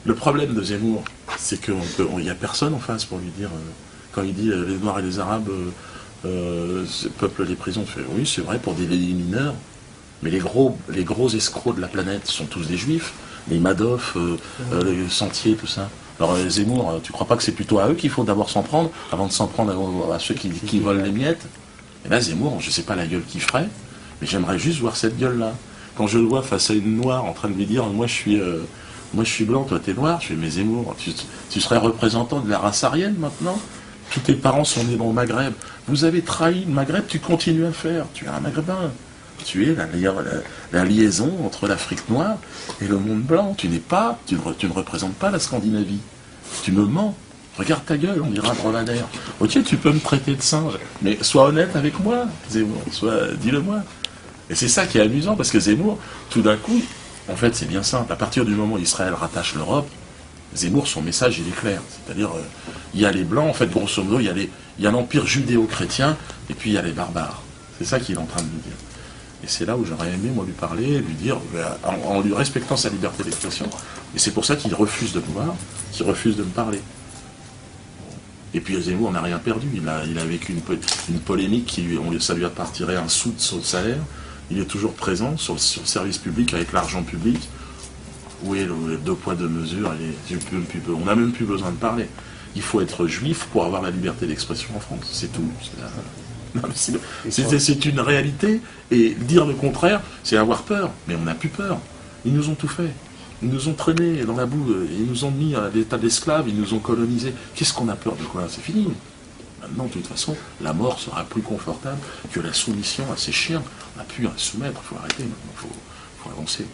Le problème de Zemmour, c'est qu'il n'y a personne en face pour lui dire, quand il dit les Noirs et les Arabes peuplent les prisons, il fait, oui c'est vrai pour des délits mineurs, mais les gros escrocs de la planète sont tous des juifs, les Madoff, les Sentiers, tout ça. Alors Zemmour, tu crois pas que c'est plutôt à eux qu'il faut d'abord s'en prendre, avant de s'en prendre à ceux qui volent les miettes? Et là Zemmour, je sais pas la gueule qu'il ferait, mais j'aimerais juste voir cette gueule-là. Quand je le vois face à une noire en train de lui dire, moi je suis blanc, toi t'es noir, je fais, mais Zemmour, tu serais représentant de la race aryenne maintenant? Tous tes parents sont nés dans le Maghreb. Vous avez trahi le Maghreb, tu continues à le faire. Tu es un Maghrébin. Tu es la liaison entre l'Afrique noire et le monde blanc. Tu ne représentes pas la Scandinavie. Tu me mens. Regarde ta gueule, on dira dromadaire. Ok, tu peux me traiter de singe, mais sois honnête avec moi, Zemmour. Dis-le-moi. Et c'est ça qui est amusant, parce que Zemmour, tout d'un coup, en fait, c'est bien simple. À partir du moment où Israël rattache l'Europe, Zemmour, son message, il est clair. C'est-à-dire, il y a les Blancs, en fait, grosso modo, il y a l'empire judéo-chrétien, et puis il y a les barbares. C'est ça qu'il est en train de nous dire. Et c'est là où j'aurais aimé, moi, lui parler, lui dire, en lui respectant sa liberté d'expression. Et c'est pour ça qu'il refuse de me voir, qu'il refuse de me parler. Et puis Zemmour n'a rien perdu. Il a vécu une polémique ça lui a pas retiré un sou de son salaire. Il est toujours présent sur le service public avec l'argent public. Où est le deux poids deux mesures? On n'a même plus besoin de parler. Il faut être juif pour avoir la liberté d'expression en France. C'est tout. C'est une réalité. Et dire le contraire, c'est avoir peur. Mais on n'a plus peur. Ils nous ont tout fait. Ils nous ont traînés dans la boue. Ils nous ont mis à l'état d'esclaves. Ils nous ont colonisés. Qu'est-ce qu'on a peur de quoi? C'est fini. Maintenant, de toute façon, la mort sera plus confortable que la soumission à ces chiens. On n'a plus à se soumettre. Il faut arrêter. Maintenant, il faut avancer.